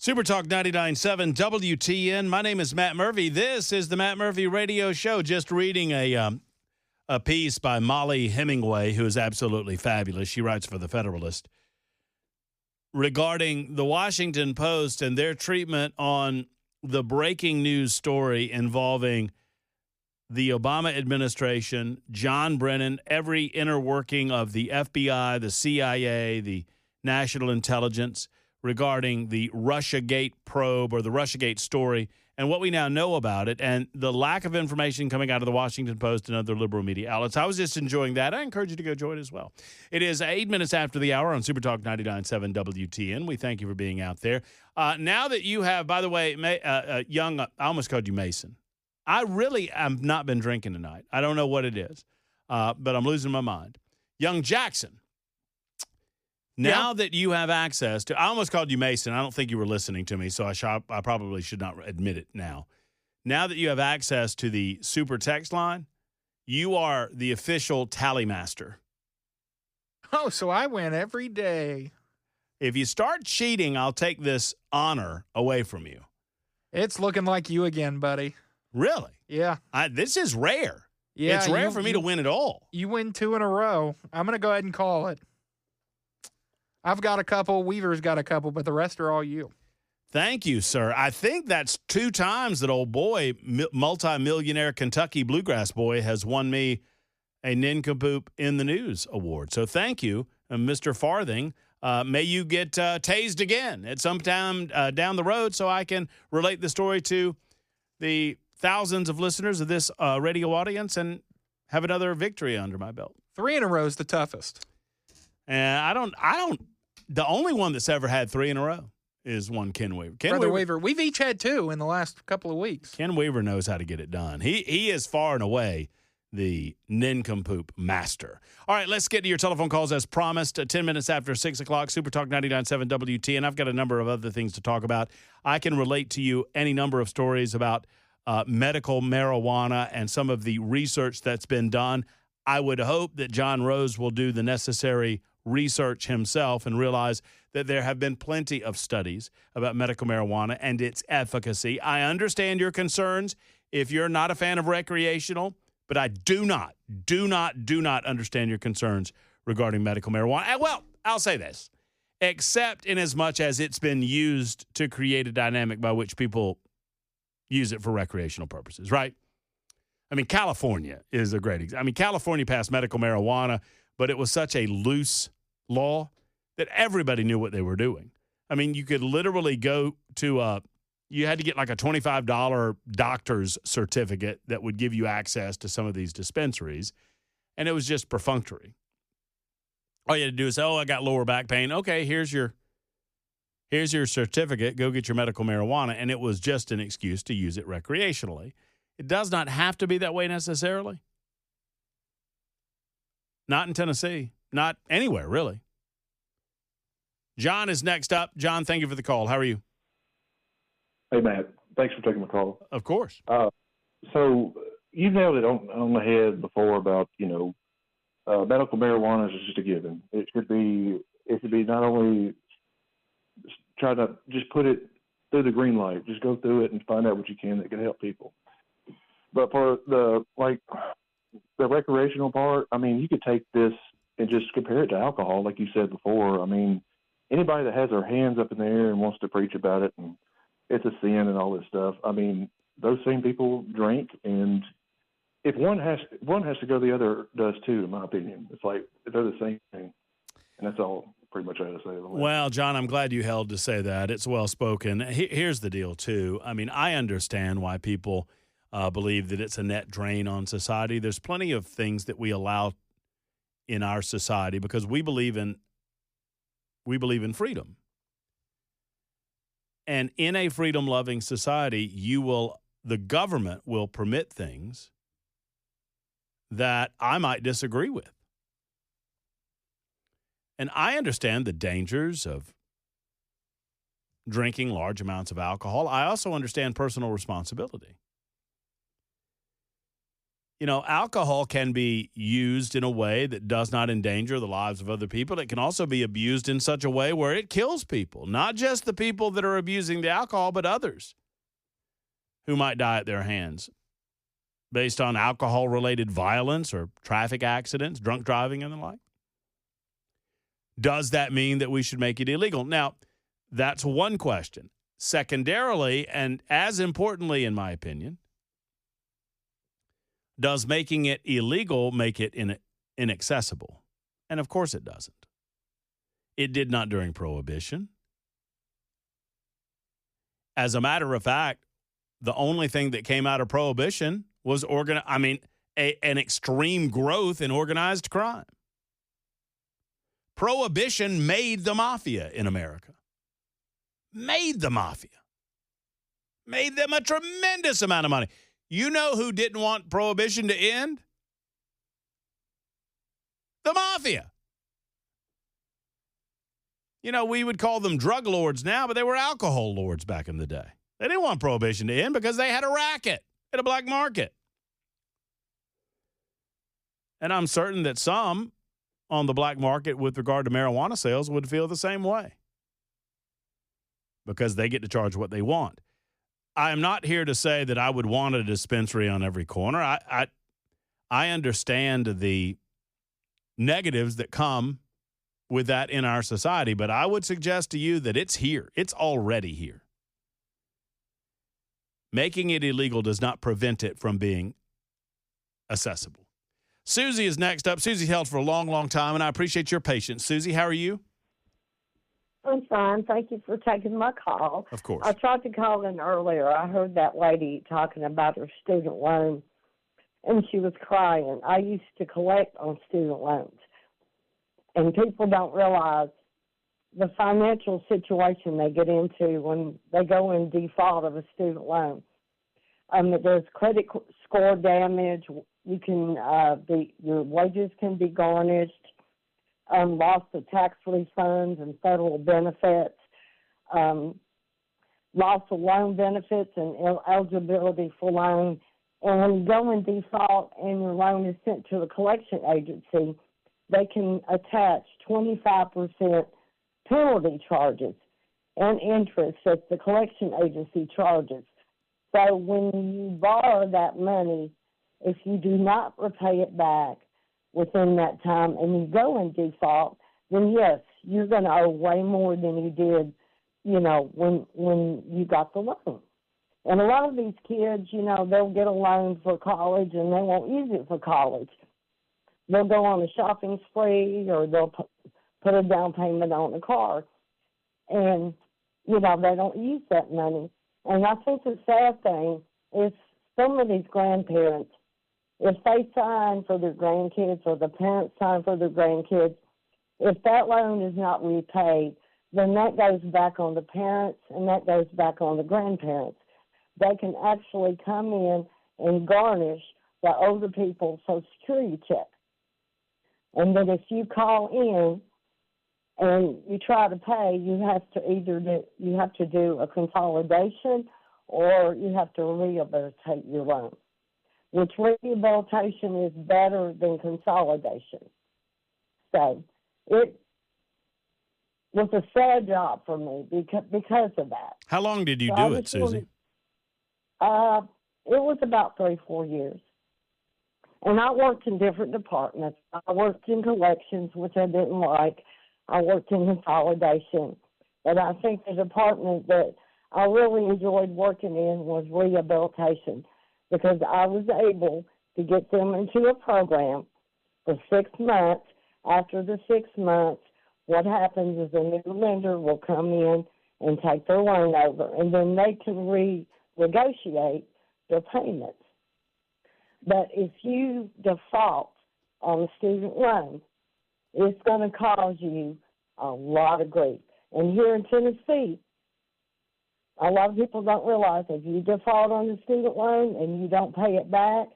Super Talk 99.7 WTN. My name is Matt Murphy. This is the Matt Murphy Radio Show. Just reading a piece by Molly Hemingway, who is absolutely fabulous. She writes for The Federalist regarding the Washington Post and their treatment on the breaking news story involving the Obama administration, John Brennan, every inner working of the FBI, the CIA, the National Intelligence, regarding the Russiagate probe or the Russiagate story and what we now know about it and the lack of information coming out of the Washington Post and other liberal media outlets. I was just enjoying that. I encourage you to go join as well. It is 8 minutes after the hour on Super Talk 99.7 WTN. We thank you for being out there. Now that you have, by the way, young, I almost called you Mason. I really have not been drinking tonight. I don't know what it is, but I'm losing my mind. Young Jackson. Now that you have access to, I almost called you Mason. I don't think you were listening to me, so I probably should not admit it now. Now that you have access to the super text line, you are the official tally master. Oh, so I win every day. If you start cheating, I'll take this honor away from you. It's looking like you again, buddy. Really? Yeah. This is rare. Yeah, it's rare for me to win at all. You win 2 in a row. I'm going to go ahead and call it. I've got a couple. Weaver's got a couple, but the rest are all you. Thank you, sir. I think that's 2 times that old boy, multi-millionaire Kentucky Bluegrass boy, has won me a Nincompoop in the News award. So thank you, Mr. Farthing. May you get tased again at some time down the road so I can relate the story to the thousands of listeners of this radio audience and have another victory under my belt. 3 in a row is the toughest. And I don't. The only one that's ever had 3 in a row is one Ken Weaver. Brother Weaver. We've each had 2 in the last couple of weeks. Ken Weaver knows how to get it done. He is far and away the nincompoop master. All right, let's get to your telephone calls as promised. 10 minutes after 6 o'clock, Super Talk 99.7 WT, and I've got a number of other things to talk about. I can relate to you any number of stories about medical marijuana and some of the research that's been done. I would hope that John Rose will do the necessary research himself and realize that there have been plenty of studies about medical marijuana and its efficacy. I understand your concerns if you're not a fan of recreational, but I do not understand your concerns regarding medical marijuana. Well, I'll say this, except in as much as it's been used to create a dynamic by which people use it for recreational purposes, right? I mean, California is a great example. I mean, California passed medical marijuana, but it was such a loose law that everybody knew what they were doing. I mean, you could literally go to you had to get like a $25 doctor's certificate that would give you access to some of these dispensaries, and it was just perfunctory. All you had to do is say, I got lower back pain. Okay, here's your certificate. Go get your medical marijuana, and it was just an excuse to use it recreationally. It does not have to be that way necessarily. Not in Tennessee. Not anywhere, really. John is next up. John, thank you for the call. How are you? Hey, Matt. Thanks for taking my call. Of course. So you nailed it on the head before about, medical marijuana is just a given. It should be not only try to just put it through the green light, just go through it and find out what you can that can help people. But for the recreational part, I mean, you could take this and just compare it to alcohol, like you said before. I mean, anybody that has their hands up in the air and wants to preach about it and it's a sin and all this stuff, I mean, those same people drink, and if one has to go, the other does too, in my opinion. It's like they're the same thing, and that's all pretty much I had to say. Well, John, I'm glad you held to say that. It's well spoken. Here's the deal, too. I mean, I understand why people believe that it's a net drain on society. There's plenty of things that we allow in our society because we believe in freedom. And in a freedom-loving society, the government will permit things that I might disagree with. And I understand the dangers of drinking large amounts of alcohol. I also understand personal responsibility. Alcohol can be used in a way that does not endanger the lives of other people. It can also be abused in such a way where it kills people, not just the people that are abusing the alcohol, but others who might die at their hands based on alcohol-related violence or traffic accidents, drunk driving, and the like. Does that mean that we should make it illegal? Now, that's one question. Secondarily, and as importantly, in my opinion, does making it illegal make it inaccessible? And of course it doesn't. It did not during Prohibition. As a matter of fact, the only thing that came out of Prohibition was an extreme growth in organized crime. Prohibition made the mafia in America. Made the mafia. Made them a tremendous amount of money. You know who didn't want Prohibition to end? The mafia. We would call them drug lords now, but they were alcohol lords back in the day. They didn't want Prohibition to end because they had a racket at a black market. And I'm certain that some on the black market with regard to marijuana sales would feel the same way because they get to charge what they want. I am not here to say that I would want a dispensary on every corner. I understand the negatives that come with that in our society, but I would suggest to you that it's here. It's already here. Making it illegal does not prevent it from being accessible. Susie is next up. Susie held for a long, long time, and I appreciate your patience. Susie, how are you? I'm fine. Thank you for taking my call. Of course. I tried to call in earlier. I heard that lady talking about her student loan, and she was crying. I used to collect on student loans, and people don't realize the financial situation they get into when they go in default of a student loan. There's credit score damage. You can your wages can be garnished. Loss of tax refunds and federal benefits, loss of loan benefits and eligibility for loan. And when you go in default and your loan is sent to the collection agency, they can attach 25% penalty charges and interest that the collection agency charges. So when you borrow that money, if you do not repay it back within that time and you go in default, then yes, you're going to owe way more than you did, when you got the loan. And a lot of these kids, they'll get a loan for college and they won't use it for college. They'll go on a shopping spree or they'll put a down payment on a car. And, they don't use that money. And I think the sad thing is some of these grandparents, if they sign for their grandkids or the parents sign for their grandkids, if that loan is not repaid, then that goes back on the parents and that goes back on the grandparents. They can actually come in and garnish the older people's Social Security check. And then if you call in and you try to pay, you have to do a consolidation or you have to rehabilitate your loan, which rehabilitation is better than consolidation. So it was a sad job for me because of that. How long did you do it, Susie? It was about 3-4 years. And I worked in different departments. I worked in collections, which I didn't like. I worked in consolidation. But I think the department that I really enjoyed working in was rehabilitation, because I was able to get them into a program for 6 months. After the 6 months, what happens is a new lender will come in and take their loan over, and then they can renegotiate their payments. But if you default on a student loan, it's going to cause you a lot of grief. And here in Tennessee, a lot of people don't realize if you default on the student loan and you don't pay it back,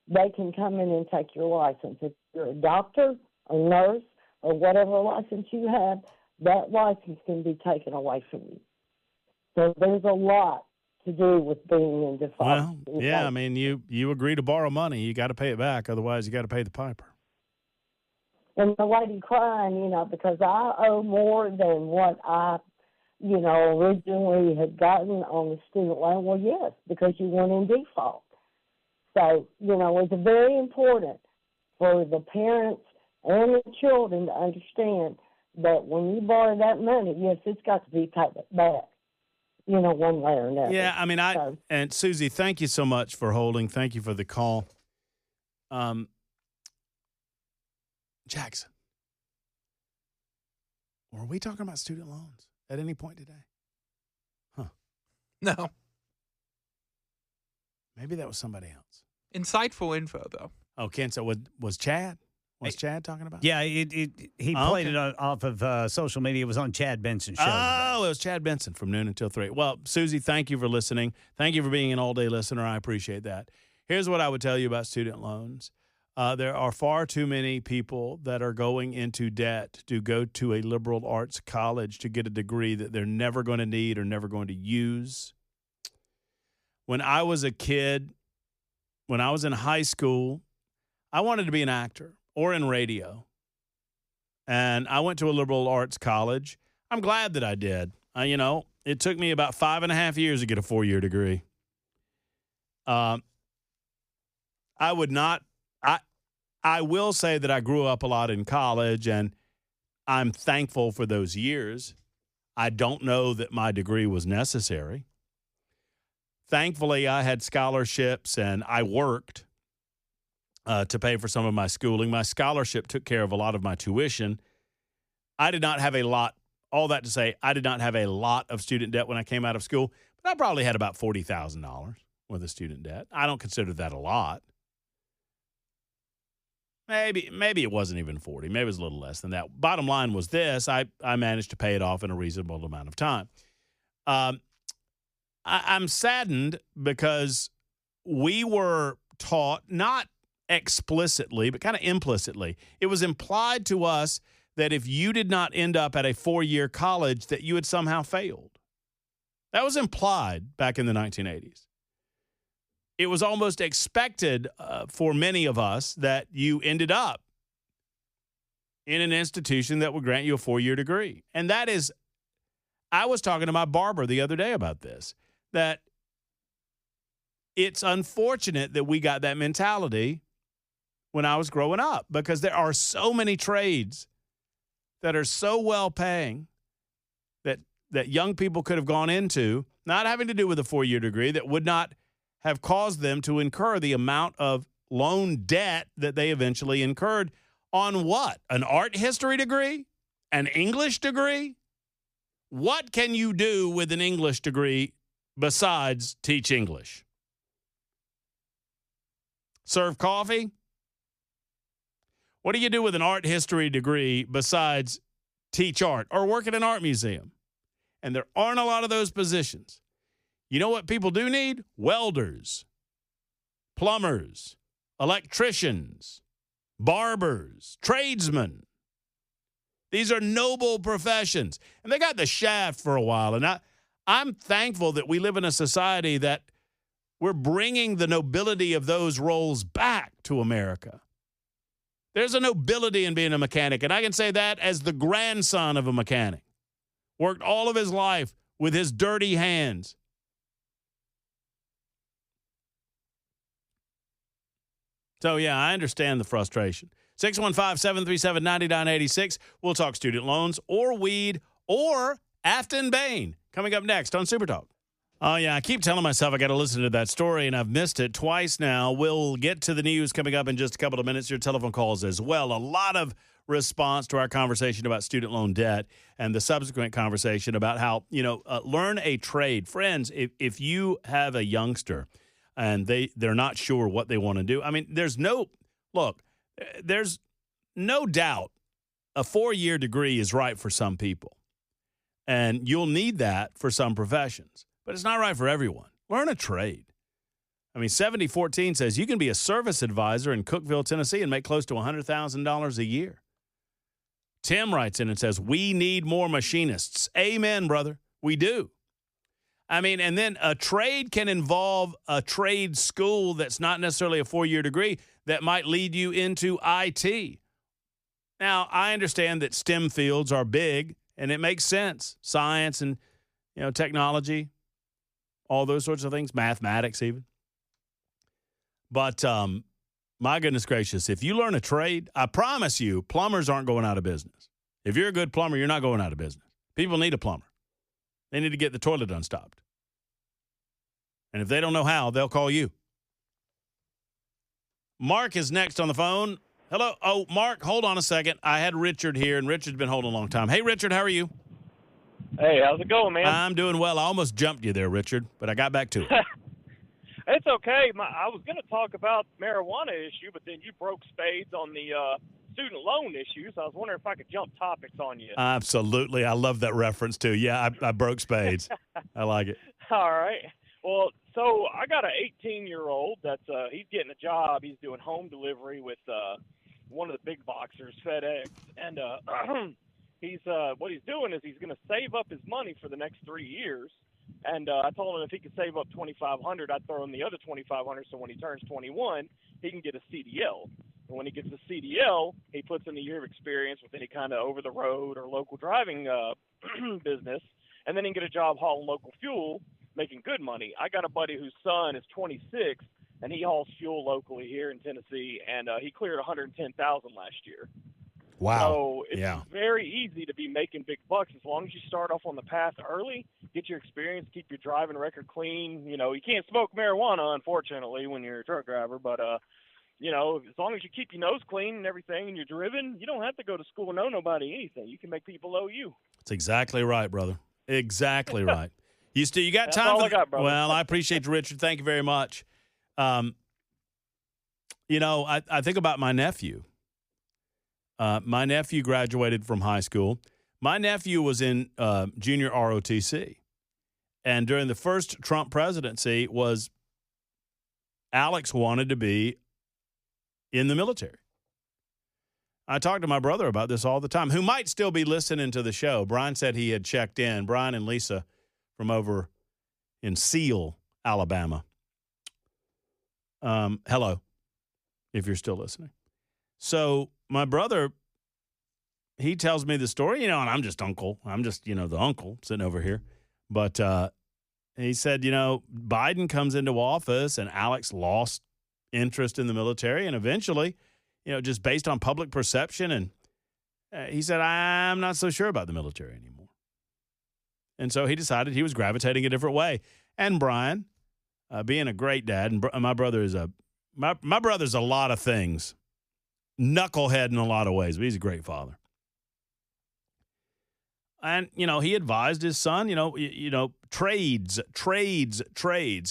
they can come in and take your license. If you're a doctor, a nurse, or whatever license you have, that license can be taken away from you. So there's a lot to do with being in default. Well, yeah, I mean, you agree to borrow money, you got to pay it back. Otherwise, you got to pay the piper. And the lady crying, because I owe more than what I, originally had gotten on the student loan. Well, yes, because you went in default. So, it's very important for the parents and the children to understand that when you borrow that money, yes, it's got to be paid back, one way or another. Yeah, I mean, and Susie, thank you so much for holding. Thank you for the call. Jackson, were we talking about student loans at any point today? Huh. No. Maybe that was somebody else. Insightful info, though. Oh, Ken, so was Chad? Was Chad talking about it? Yeah, he played it off of social media. It was on Chad Benson's show. Oh, it was Chad Benson from noon until 3. Well, Susie, thank you for listening. Thank you for being an all-day listener. I appreciate that. Here's what I would tell you about student loans. There are far too many people that are going into debt to go to a liberal arts college to get a degree that they're never going to need or never going to use. When I was a kid, when I was in high school, I wanted to be an actor or in radio. And I went to a liberal arts college. I'm glad that I did. It took me about 5.5 years to get a 4-year degree. I will say that I grew up a lot in college, and I'm thankful for those years. I don't know that my degree was necessary. Thankfully, I had scholarships, and I worked to pay for some of my schooling. My scholarship took care of a lot of my tuition. I did not have a lot, all that to say, I did not have a lot of student debt when I came out of school, but I probably had about $40,000 worth of student debt. I don't consider that a lot. Maybe it wasn't even 40. Maybe it was a little less than that. Bottom line was this. I managed to pay it off in a reasonable amount of time. I'm saddened because we were taught, not explicitly, but kind of implicitly. It was implied to us that if you did not end up at a 4-year college, that you had somehow failed. That was implied back in the 1980s. It was almost expected for many of us that you ended up in an institution that would grant you a 4-year degree. And that is, I was talking to my barber the other day about this, that it's unfortunate that we got that mentality when I was growing up, because there are so many trades that are so well paying that young people could have gone into, not having to do with a 4-year degree, that would not have caused them to incur the amount of loan debt that they eventually incurred on what? An art history degree? An English degree? What can you do with an English degree besides teach English? Serve coffee? What do you do with an art history degree besides teach art or work at an art museum? And there aren't a lot of those positions. You know what people do need? Welders, plumbers, electricians, barbers, tradesmen. These are noble professions. And they got the shaft for a while. And I'm thankful that we live in a society that we're bringing the nobility of those roles back to America. There's a nobility in being a mechanic, and I can say that as the grandson of a mechanic. Worked all of his life with his dirty hands. So, yeah, I understand the frustration. 615-737-9986. We'll talk student loans or weed or Afton Bain coming up next on Super Talk. Oh, yeah, I keep telling myself I got to listen to that story, and I've missed it twice now. We'll get to the news coming up in just a couple of minutes, your telephone calls as well. A lot of response to our conversation about student loan debt and the subsequent conversation about how, learn a trade. Friends, if you have a youngster and they're not sure what they want to do, I mean, there's no doubt a 4-year degree is right for some people, and you'll need that for some professions. But it's not right for everyone. Learn a trade. I mean, 7014 says you can be a service advisor in Cookeville, Tennessee, and make close to $100,000 a year. Tim writes in and says, we need more machinists. Amen, brother. We do. I mean, and then a trade can involve a trade school that's not necessarily a 4-year degree that might lead you into IT. Now, I understand that STEM fields are big, and it makes sense. Science and, technology, all those sorts of things, mathematics even. But my goodness gracious, if you learn a trade, I promise you, plumbers aren't going out of business. If you're a good plumber, you're not going out of business. People need a plumber. They need to get the toilet unstopped. And if they don't know how, they'll call you. Mark is next on the phone. Hello. Oh, Mark, hold on a second. I had Richard here, and Richard's been holding a long time. Hey, Richard, how are you? Hey, how's it going, man? I'm doing well. I almost jumped you there, Richard, but I got back to it. It's okay. I was going to talk about marijuana issue, but then you broke spades on the student loan issue, so I was wondering if I could jump topics on you. Absolutely. I love that reference, too. Yeah, I broke spades. I like it. All right. Well, so I got an 18-year-old that's he's getting a job. He's doing home delivery with one of the big boxers, FedEx, and he's what he's doing is he's going to save up his money for the next 3 years. And I told him if he could save up $2,500, I'd throw him the other $2,500. So when he turns 21, he can get a CDL. And when he gets a CDL, he puts in a year of experience with any kind of over-the-road or local driving business, and then he can get a job hauling local fuel, making good money. I got a buddy whose son is 26, and he hauls fuel locally here in Tennessee, and he cleared $110,000 last year. Wow. So it's very easy to be making big bucks as long as you start off on the path early, get your experience, keep your driving record clean. You can't smoke marijuana, unfortunately, when you're a truck driver, but as long as you keep your nose clean and everything and you're driven, you don't have to go to school and owe nobody anything. You can make people owe you. That's exactly right, brother. Exactly right. You got That's time all for I got, brother. Well, I appreciate you, Richard. Thank you very much. I think about my nephew. My nephew graduated from high school. My nephew was in junior ROTC. And during the first Trump presidency Alex wanted to be in the military. I talk to my brother about this all the time, who might still be listening to the show. Brian said he had checked in. Brian and Lisa from over in Seal, Alabama. Hello, if you're still listening. So my brother, he tells me the story, and I'm just uncle. I'm just, the uncle sitting over here. But he said, Biden comes into office and Alex lost interest in the military. And eventually, just based on public perception. And he said, I'm not so sure about the military anymore. And so he decided he was gravitating a different way. And Brian, being a great dad, and my brother is my brother's a lot of things. Knucklehead in a lot of ways, but he's a great father. And, he advised his son, trades.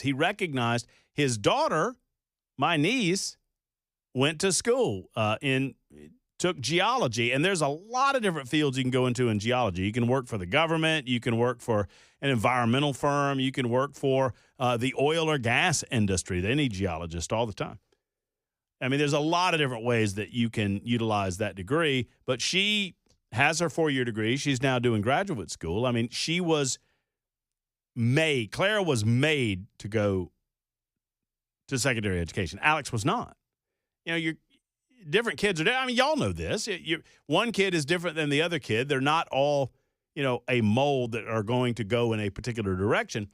He recognized his daughter, my niece, went to school took geology. And there's a lot of different fields you can go into in geology. You can work for the government. You can work for an environmental firm. You can work for the oil or gas industry. They need geologists all the time. I mean, there's a lot of different ways that you can utilize that degree, but she has her 4-year degree. She's now doing graduate school. I mean, Clara was made to go to secondary education. Alex was not. You're different kids are, y'all know this. One kid is different than the other kid. They're not all, a mold that are going to go in a particular direction.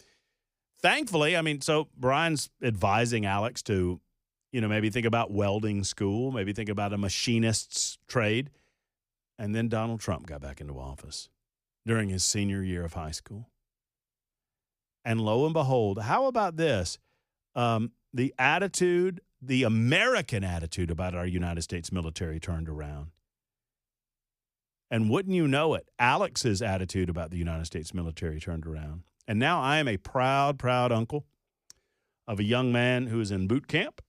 Thankfully, so Brian's advising Alex to, maybe think about welding school, maybe think about a machinist's trade. And then Donald Trump got back into office during his senior year of high school. And lo and behold, how about this? The American attitude about our United States military turned around. And wouldn't you know it, Alex's attitude about the United States military turned around. And now I am a proud, proud uncle of a young man who is in boot camp.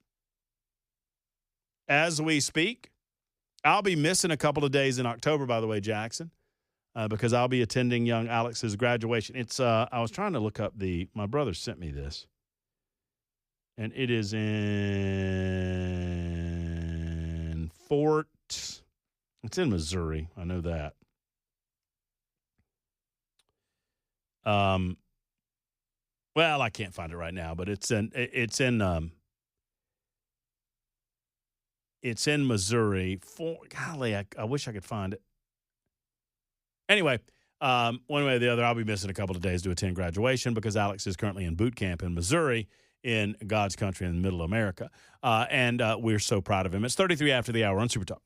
As we speak, I'll be missing a couple of days in October, by the way, Jackson, because I'll be attending young Alex's graduation. It's I was trying to look up my brother sent me this. And it is it's in Missouri. I know that. Well, I can't find it right now, but it's in Missouri. Golly, I wish I could find it. Anyway, one way or the other, I'll be missing a couple of days to attend graduation because Alex is currently in boot camp in Missouri, in God's country in the middle of America. And we're so proud of him. It's 33 after the hour on Super Talk.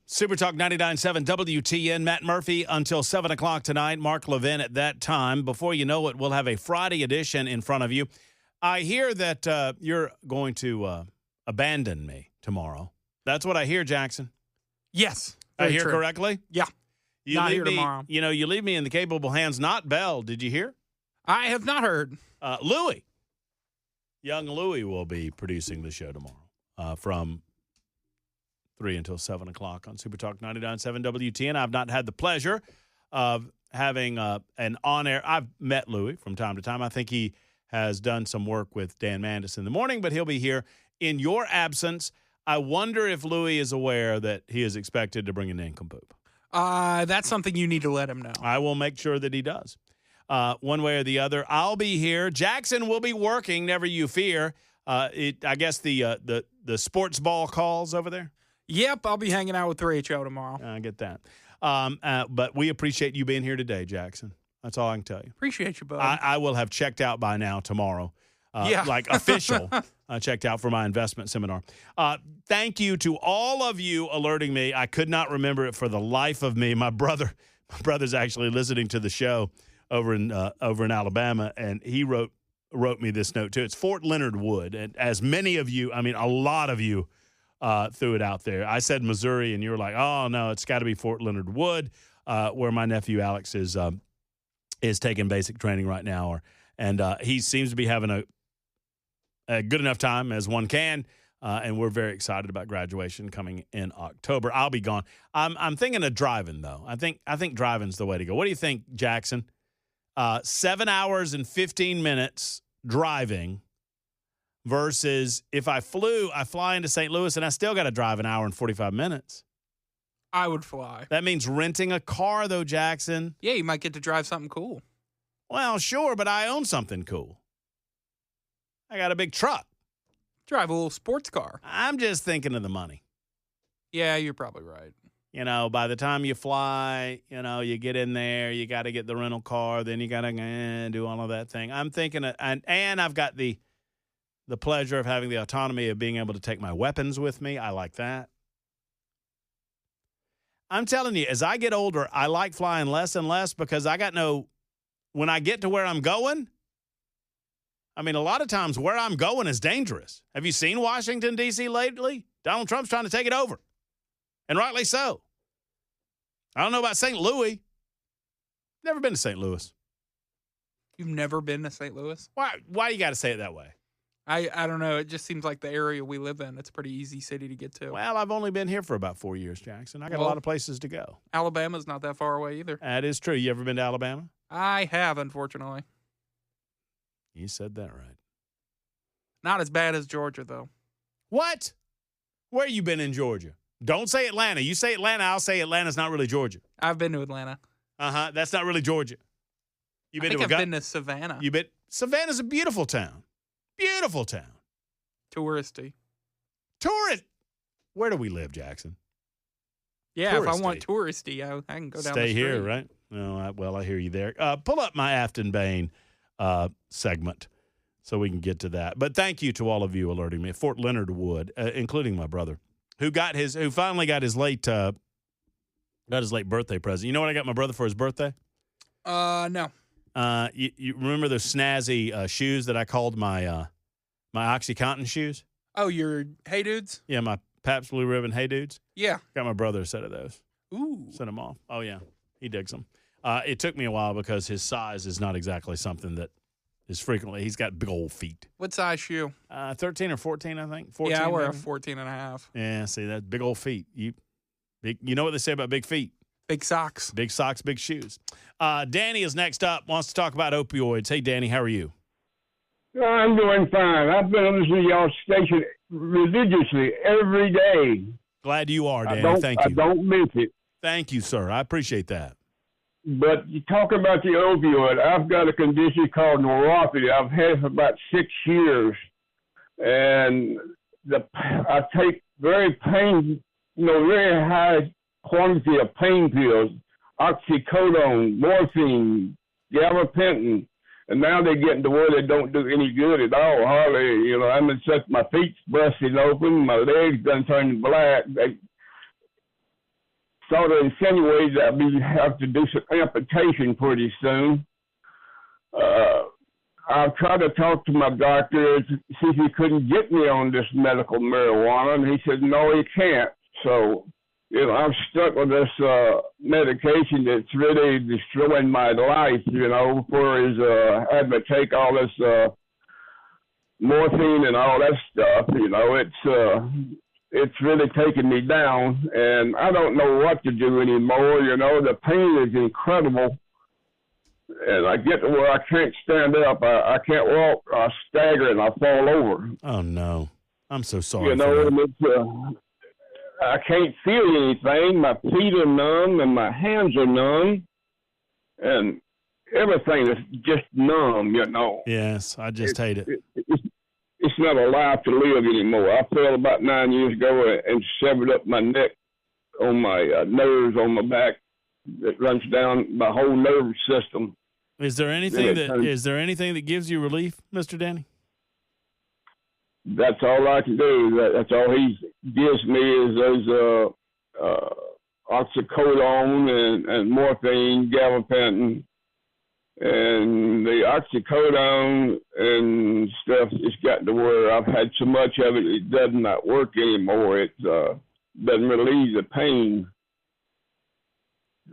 Super Talk 99.7 WTN. Matt Murphy until 7 o'clock tonight. Mark Levin at that time. Before you know it, we'll have a Friday edition in front of you. I hear that you're going to abandon me tomorrow. That's what I hear, Jackson. Yes. I hear true. correctly? Yeah. You Not leave here me, tomorrow. You leave me in the capable hands, not Bell. Did you hear? I have not heard. Louie. Young Louie will be producing the show tomorrow from 3 until 7 o'clock on Super Talk 99.7 WTN. I've not had the pleasure of having an on-air. I've met Louie from time to time. I think he has done some work with Dan Mandis in the morning, but he'll be here in your absence. I wonder if Louie is aware that he is expected to bring a nincompoop. That's something you need to let him know. I will make sure that he does. One way or the other, I'll be here. Jackson will be working, never you fear. I guess the sports ball calls over there. Yep, I'll be hanging out with 3HO tomorrow. I get that. But we appreciate you being here today, Jackson. That's all I can tell you. Appreciate you, bud. I will have checked out by now tomorrow. Yeah. Like official. Checked out for my investment seminar. Thank you to all of you alerting me. I could not remember it for the life of me. My brother's actually listening to the show over in Alabama, and he wrote me this note too. It's Fort Leonard Wood, and as many of you, I mean, a lot of you. Threw it out there. I said Missouri, and you were like, "Oh no, it's got to be Fort Leonard Wood, where my nephew Alex is taking basic training right now." And he seems to be having a good enough time as one can, and we're very excited about graduation coming in October. I'll be gone. I'm thinking of driving though. I think driving's the way to go. What do you think, Jackson? 7 hours and 15 minutes driving. Versus if I fly into St. Louis and I still got to drive an hour and 45 minutes. I would fly. That means renting a car, though, Jackson. Yeah, you might get to drive something cool. Well, sure, but I own something cool. I got a big truck. Drive a little sports car. I'm just thinking of the money. Yeah, you're probably right. By the time you fly, you get in there, you got to get the rental car, then you got to do all of that thing. I'm thinking, and I've got the pleasure of having the autonomy of being able to take my weapons with me. I like that. I'm telling you, as I get older, I like flying less and less because when I get to where I'm going, I mean, a lot of times where I'm going is dangerous. Have you seen Washington, D.C. lately? Donald Trump's trying to take it over, and rightly so. I don't know about St. Louis. Never been to St. Louis. You've never been to St. Louis? Why you got to say it that way? I don't know. It just seems like the area we live in, it's a pretty easy city to get to. Well, I've only been here for about 4 years, Jackson. I got a lot of places to go. Alabama's not that far away either. That is true. You ever been to Alabama? I have, unfortunately. You said that right. Not as bad as Georgia, though. What? Where you been in Georgia? Don't say Atlanta. You say Atlanta, I'll say Atlanta's not really Georgia. I've been to Atlanta. That's not really Georgia. I think I've been to Savannah. Savannah's a beautiful town. Beautiful town. Touristy. Tourist. Where do we live, Jackson? Yeah, Touristy. if I want touristy, I can go down the Stay street. here, right? No, I hear you there. Pull up my Afton Bain segment so we can get to that. But thank you to all of you alerting me. Fort Leonard Wood, including my brother, who finally got his late birthday present. You know what I got my brother for his birthday? No. You remember those snazzy shoes that I called my OxyContin shoes? Oh, your Hey Dudes? Yeah, my Pabst Blue Ribbon Hey Dudes. Yeah. Got my brother a set of those. Ooh. Sent them off. Oh, yeah. He digs them. It took me a while because his size is not exactly something that is frequently. He's got big old feet. What size shoe? 13 or 14, I think. 14, yeah, I wear maybe? a 14 and a half. Yeah, see, that's big old feet. You know what they say about big feet? Big socks. Big socks, big shoes. Danny is next up, wants to talk about opioids. Hey, Danny, how are you? I'm doing fine. I've been listening to y'all station religiously every day. Glad you are, Danny. Thank you. I don't miss it. Thank you, sir. I appreciate that. But you talk about the opioid. I've got a condition called neuropathy. I've had it for about 6 years, and I take very high quantity of pain pills, oxycodone, morphine, gabapentin, and now they're getting to where they don't do any good at all. Hardly, I'm in such, my feet's busted open, my legs done turned black. They sort of insinuated that we have to do some amputation pretty soon. I've tried to talk to my doctor to see if he couldn't get me on this medical marijuana, and he said, no, he can't. So, I'm stuck with this medication that's really destroying my life, whereas having to take all this morphine and all that stuff, it's really taking me down, and I don't know what to do anymore. The pain is incredible, and I get to where I can't stand up. I can't walk. I stagger and I fall over. Oh, no. I'm so sorry. And I can't feel anything. My feet are numb and my hands are numb, and everything is just numb, Yes, I just hate it. It's not a life to live anymore. I fell about 9 years ago and severed up my neck on my nerves on my back that runs down my whole nerve system. Is there anything that gives you relief, Mr. Danny? That's all I can do. That's all he gives me is those oxycodone and morphine, gabapentin. And the oxycodone and stuff has gotten to where I've had so much of it, it does not work anymore. It doesn't relieve the pain.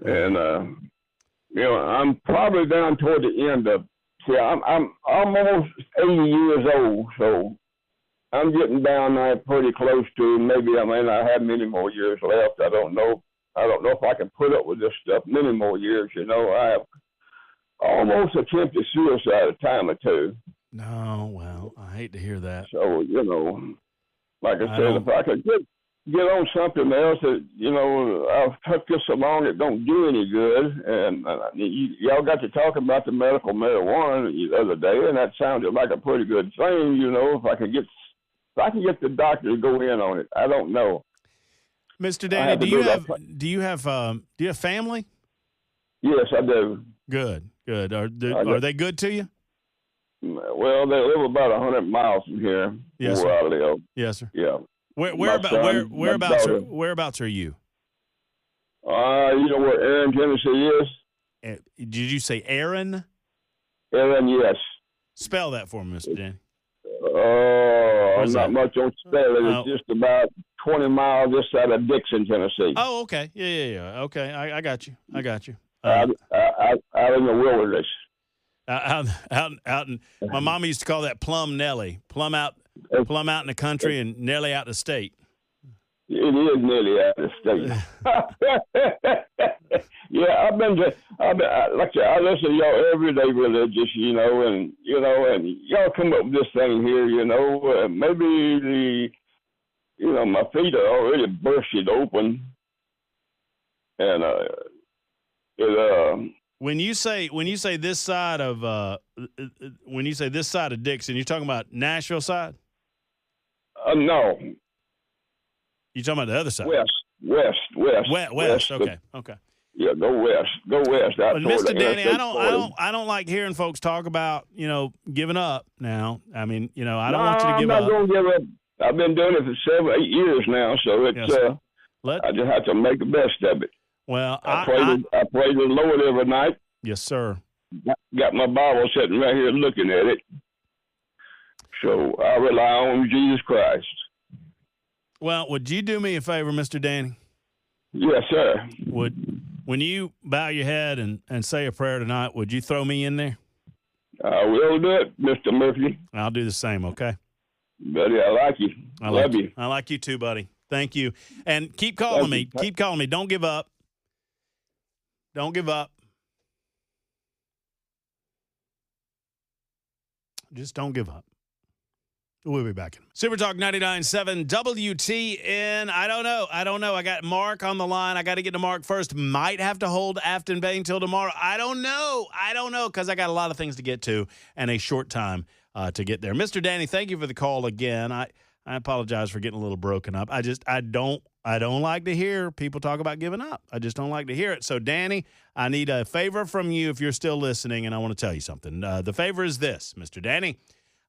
And, I'm probably down toward the end of, I'm almost 80 years old, so I'm getting down there pretty close to, maybe I may not have many more years left. I don't know if I can put up with this stuff many more years. I have almost attempted suicide a time or two. No, well, I hate to hear that. So, like I said, if I could get on something else that, I've took this so long it don't do any good. And y'all got to talk about the medical marijuana the other day, and that sounded like a pretty good thing, if I can get the doctor to go in on it. I don't know. Mr. Danny, do you have family? Yes, I do. Good. Are they good to you? Well, they live about 100 miles from here. Yes, where sir. I live. Yes, sir. Yeah. Whereabouts are you? You know where Aaron, Tennessee is? Did you say Aaron? Aaron, yes. Spell that for me, Mr. Danny. I'm not much on spelling. It's just about 20 miles this side of Dixon, Tennessee. Oh, okay. Yeah. Okay, I got you. Out in the wilderness. Out in, my mama used to call that Plum Nelly. Plum out in the country and Nelly out the state. It is nearly out of state. Yeah, like I said, I listen to y'all everyday religious, and y'all come up with this thing here, maybe my feet are already bursted open, and when you say this side of Dixon, you're talking about Nashville side? No. You talking about the other side? West. Okay. Yeah, go west. But Mr. Danny, I don't like hearing folks talk about giving up. Now, I mean, I don't want you to give up. I'm not going to give up. I've been doing it for 7-8 years now, so it's I just have to make the best of it. Well, I pray to the Lord every night. Yes, sir. Got my Bible sitting right here looking at it. So I rely on Jesus Christ. Well, would you do me a favor, Mr. Danny? Yes, sir. When you bow your head and say a prayer tonight, would you throw me in there? I will do it, Mr. Murphy. I'll do the same, okay? Buddy, I like you. I love you. I like you too, buddy. Thank you. And keep calling me. Keep calling me. Don't give up. Don't give up. Just don't give up. We'll be back. Super Talk 99.7 WTN. I don't know. I got Mark on the line. I got to get to Mark first. Might have to hold Afton Bain till tomorrow. I don't know because I got a lot of things to get to and a short time to get there. Mr. Danny, thank you for the call again. I apologize for getting a little broken up. I don't like to hear people talk about giving up. I just don't like to hear it. So, Danny, I need a favor from you if you're still listening, and I want to tell you something. The favor is this, Mr. Danny.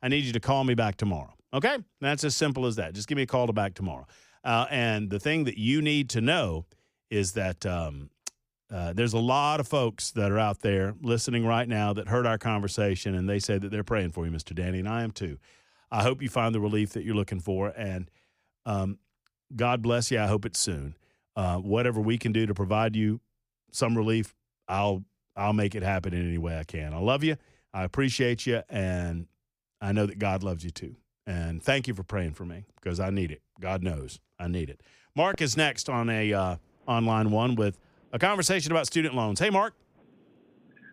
I need you to call me back tomorrow, okay? That's as simple as that. Just give me a call back tomorrow. And the thing that you need to know is that there's a lot of folks that are out there listening right now that heard our conversation, and they say that they're praying for you, Mr. Danny, and I am too. I hope you find the relief that you're looking for, and God bless you. I hope it's soon. Whatever we can do to provide you some relief, I'll make it happen in any way I can. I love you. I appreciate you, and I know that God loves you too. And thank you for praying for me because I need it. God knows I need it. Mark is next on on line one with a conversation about student loans. Hey, Mark.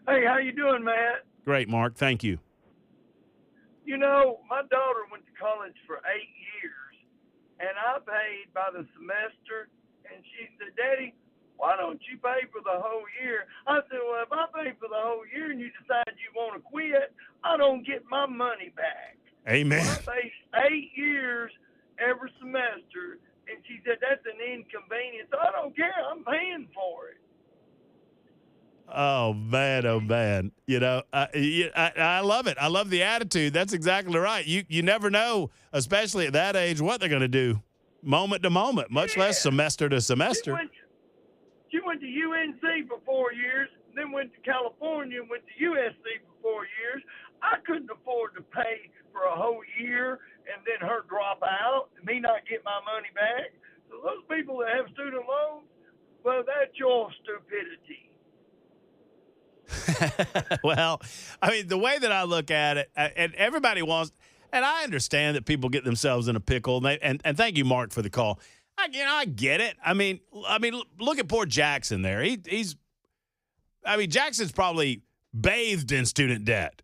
Hey, how you doing, Matt? Great, Mark. Thank you. You know, my daughter went to college for 8 years, and I paid by the semester, and she said, Daddy, why don't you pay for the whole year? I said, well, if I pay for the whole year and you decide you want to quit, I don't get my money back. Amen. I paid 8 years every semester, and she said, that's an inconvenience. I don't care. I'm paying for it. Oh, man, oh, man. You know, I love it. I love the attitude. That's exactly right. You never know, especially at that age, what they're going to do moment to moment, much less semester to semester. She went to UNC for 4 years, then went to California and went to USC for 4 years. I couldn't afford to pay for a whole year and then her drop out and me not get my money back. So those people that have student loans, well, that's your stupidity. Well, I mean, the way that I look at it, and everybody wants, and I understand that people get themselves in a pickle, and thank you, Mark, for the call. I get it. I mean, look at poor Jackson there. Jackson's probably bathed in student debt.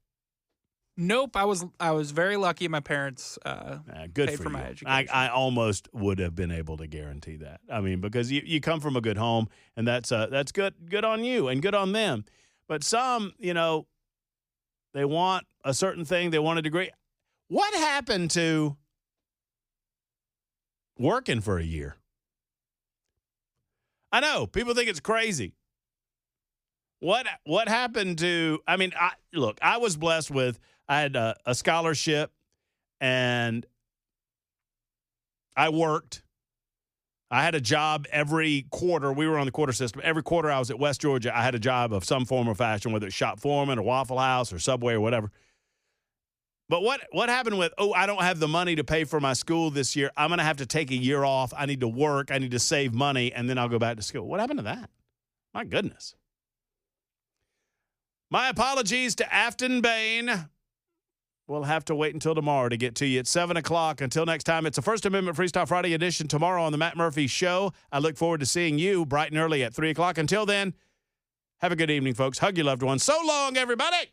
Nope, I was very lucky. My parents good paid for my you. education. I almost would have been able to guarantee that. I mean, because you come from a good home, and that's good on you and good on them. But some, they want a certain thing. They want a degree. What happened to working for a year? I know people think it's crazy. What happened to? I mean, I was blessed with. I had a scholarship, and I worked. I had a job every quarter. We were on the quarter system. Every quarter I was at West Georgia, I had a job of some form or fashion, whether it's shop foreman or Waffle House or Subway or whatever. But what happened with, I don't have the money to pay for my school this year. I'm going to have to take a year off. I need to work. I need to save money, and then I'll go back to school. What happened to that? My goodness. My apologies to Afton Bain. We'll have to wait until tomorrow to get to you at 7 o'clock. Until next time, it's a First Amendment Freestyle Friday edition tomorrow on the Matt Murphy Show. I look forward to seeing you bright and early at 3 o'clock. Until then, have a good evening, folks. Hug your loved ones. So long, everybody.